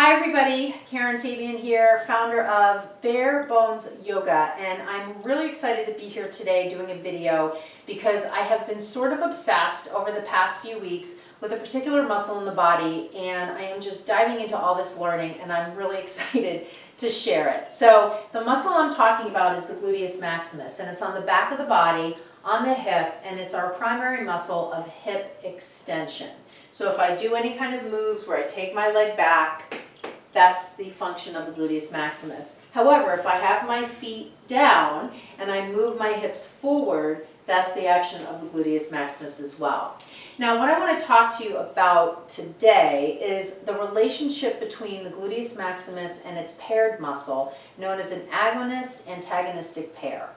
Hi everybody, Karen Fabian here, founder of Bare Bones Yoga, and I'm really excited to be here today doing a video because I have been sort of obsessed over the past few weeks with a particular muscle in the body, and I am just diving into all this learning and I'm really excited to share it. So the muscle I'm talking about is the gluteus maximus, and it's on the back of the body, on the hip, and it's our primary muscle of hip extension. So if I do any kind of moves where I take my leg back, that's the function of the gluteus maximus. However, if I have my feet down and I move my hips forward, that's the action of the gluteus maximus as well. Now, what I want to talk to you about today is the relationship between the gluteus maximus and its paired muscle, known as an agonist-antagonistic pair.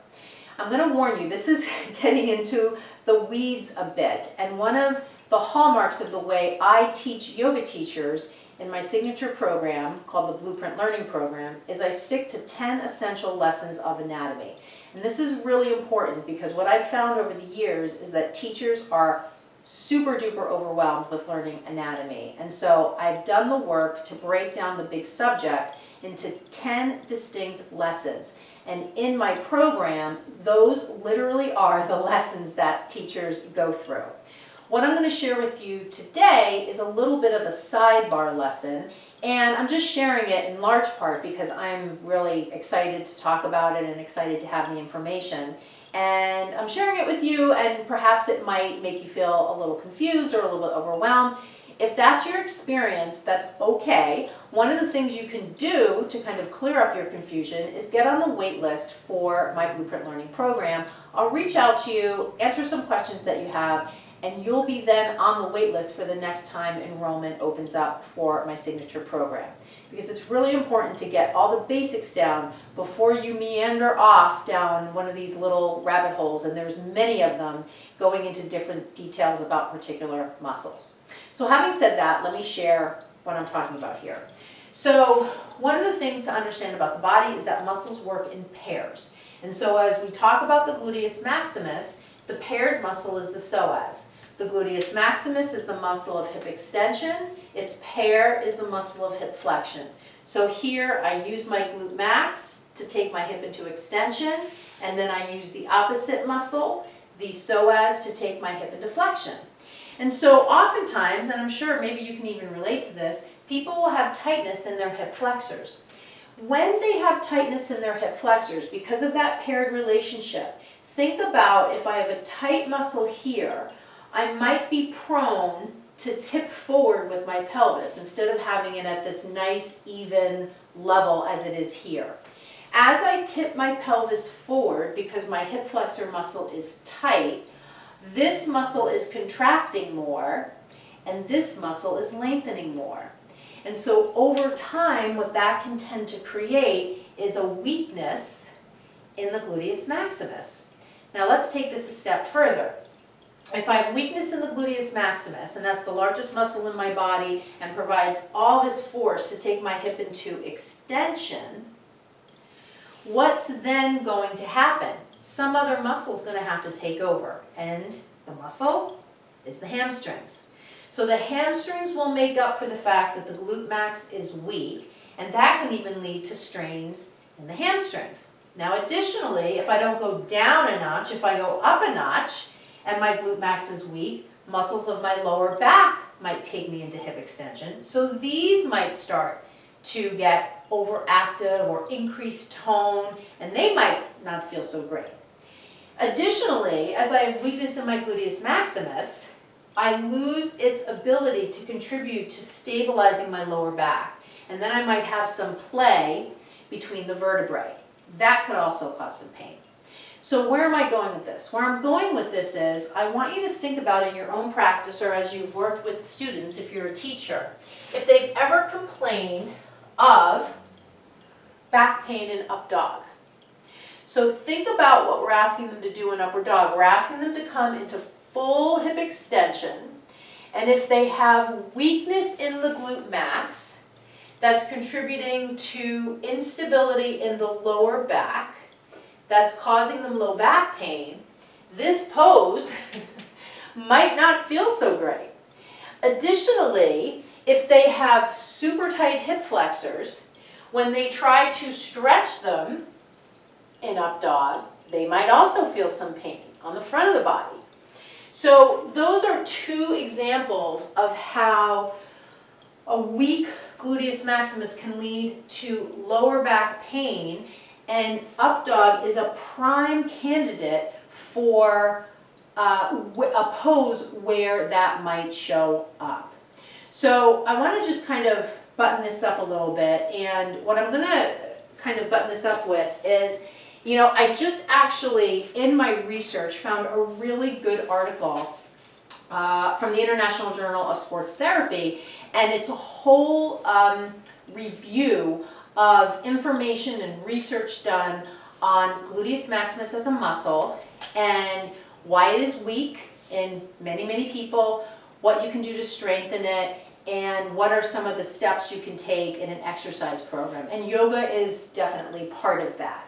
I'm going to warn you, this is getting into the weeds a bit, and one of the hallmarks of the way I teach yoga teachers in my signature program called the Blueprint Learning Program is I stick to 10 essential lessons of anatomy. And this is really important because what I've found over the years is that teachers are super duper overwhelmed with learning anatomy. And so I've done the work to break down the big subject into 10 distinct lessons. And in my program, those literally are the lessons that teachers go through. What I'm going to share with you today is a little bit of a sidebar lesson, and I'm just sharing it in large part because I'm really excited to talk about it and excited to have the information. And I'm sharing it with you, and perhaps it might make you feel a little confused or a little bit overwhelmed. If that's your experience, that's okay. One of the things you can do to kind of clear up your confusion is get on the wait list for my Blueprint Learning Program. I'll reach out to you, answer some questions that you have, and you'll be then on the wait list for the next time enrollment opens up for my signature program. Because it's really important to get all the basics down before you meander off down one of these little rabbit holes, and there's many of them going into different details about particular muscles. So having said that, let me share what I'm talking about here. So one of the things to understand about the body is that muscles work in pairs. And so as we talk about the gluteus maximus, the paired muscle is the psoas. The gluteus maximus is the muscle of hip extension. Its pair is the muscle of hip flexion. So here I use my glute max to take my hip into extension, and then I use the opposite muscle, the psoas, to take my hip into flexion. And so oftentimes, and I'm sure maybe you can even relate to this, people will have tightness in their hip flexors. When they have tightness in their hip flexors, because of that paired relationship, think about if I have a tight muscle here, I might be prone to tip forward with my pelvis instead of having it at this nice even level as it is here. As I tip my pelvis forward, because my hip flexor muscle is tight, this muscle is contracting more and this muscle is lengthening more. And so over time, what that can tend to create is a weakness in the gluteus maximus. Now let's take this a step further. If I have weakness in the gluteus maximus, and that's the largest muscle in my body and provides all this force to take my hip into extension, what's then going to happen? Some other muscle is going to have to take over, and the muscle is the hamstrings. So the hamstrings will make up for the fact that the glute max is weak, and that can even lead to strains in the hamstrings. Now additionally, if I don't go down a notch, if I go up a notch, and my glute max is weak, muscles of my lower back might take me into hip extension. So these might start to get overactive or increased tone, and they might not feel so great. Additionally, as I have weakness in my gluteus maximus, I lose its ability to contribute to stabilizing my lower back. And then I might have some play between the vertebrae. That could also cause some pain. So where am I going with this? Where I'm going with this is I want you to think about in your own practice or as you've worked with students, if you're a teacher, if they've ever complained of back pain in up dog. So think about what we're asking them to do in upward dog. We're asking them to come into full hip extension, and if they have weakness in the glute max that's contributing to instability in the lower back, that's causing them low back pain, this pose might not feel so great. Additionally, If they have super tight hip flexors, when they try to stretch them in up dog, they might also feel some pain on the front of the body. So those are two examples of how a weak gluteus maximus can lead to lower back pain, and up dog is a prime candidate for a pose where that might show up. So I want to just kind of button this up a little bit, and what I'm going to kind of button this up with is, you know, I just actually, in my research, found a really good article from the International Journal of Sports Therapy, and it's a whole review of information and research done on gluteus maximus as a muscle and why it is weak in many, many people, what you can do to strengthen it, and what are some of the steps you can take in an exercise program. And yoga is definitely part of that.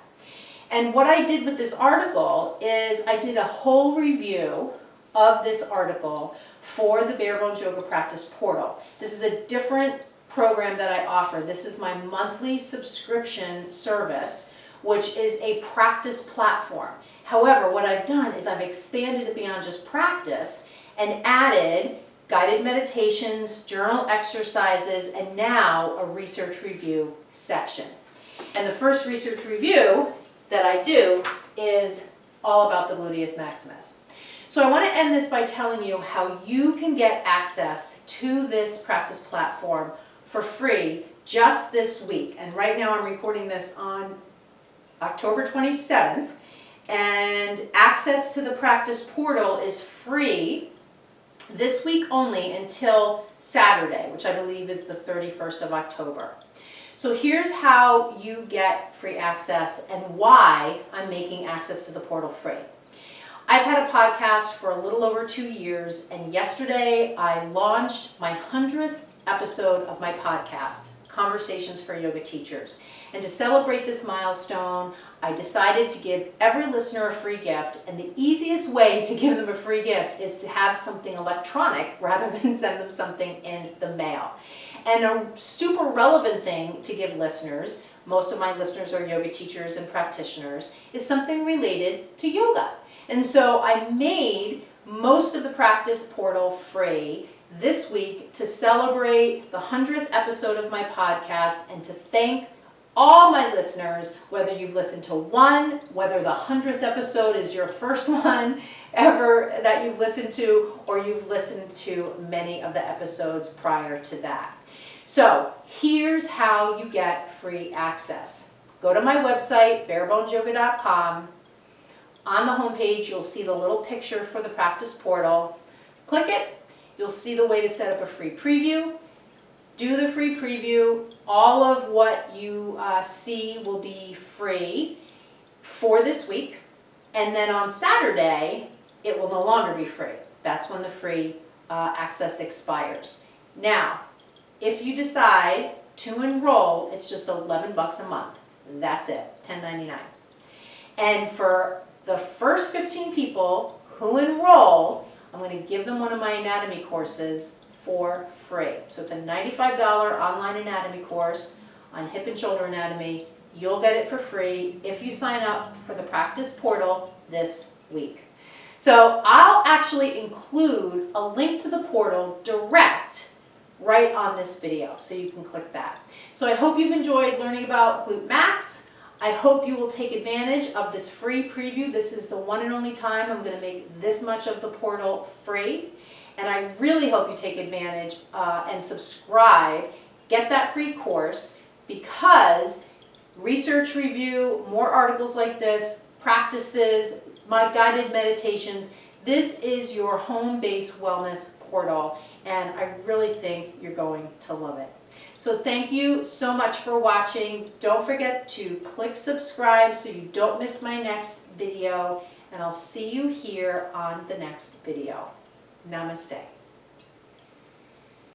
And what I did with this article is I did a whole review of this article for the Bare Bones Yoga Practice Portal. This is a different program that I offer. This is my monthly subscription service, which is a practice platform. However, what I've done is I've expanded it beyond just practice and added guided meditations, journal exercises, and now a research review section. And the first research review that I do is all about the gluteus maximus. So I want to end this by telling you how you can get access to this practice platform for free just this week. And right now I'm recording this on October 27th, and access to the practice portal is free this week only until Saturday, which I believe is the 31st of October. So here's how you get free access and why I'm making access to the portal free. I've had a podcast for a little over 2 years, and yesterday I launched my 100th episode of my podcast, Conversations for Yoga Teachers. And to celebrate this milestone, I decided to give every listener a free gift, and the easiest way to give them a free gift is to have something electronic rather than send them something in the mail. And a super relevant thing to give listeners, most of my listeners are yoga teachers and practitioners, is something related to yoga. And so I made most of the practice portal free this week to celebrate the 100th episode of my podcast and to thank all my listeners, whether you've listened to one, whether the 100th episode is your first one ever that you've listened to, or you've listened to many of the episodes prior to that. So here's how you get free access. Go to my website, barebonesyoga.com. On the homepage, you'll see the little picture for the practice portal. Click it. You'll see the way to set up a free preview. Do the free preview. All of what you see will be free for this week. And then on Saturday, it will no longer be free. That's when the free access expires. Now, if you decide to enroll, it's just $11 a month. That's it, $10.99. And for the first 15 people who enroll, I'm going to give them one of my anatomy courses for free. So it's a $95 online anatomy course on hip and shoulder anatomy. You'll get it for free if you sign up for the practice portal this week. So I'll actually include a link to the portal direct right on this video, so you can click that. So I hope you've enjoyed learning about Glute Max. I hope you will take advantage of this free preview. This is the one and only time I'm going to make this much of the portal free. And I really hope you take advantage and subscribe. Get that free course, because research review, more articles like this, practices, my guided meditations, this is your home-based wellness portal. And I really think you're going to love it. So thank you so much for watching. Don't forget to click subscribe so you don't miss my next video. And I'll see you here on the next video. Namaste.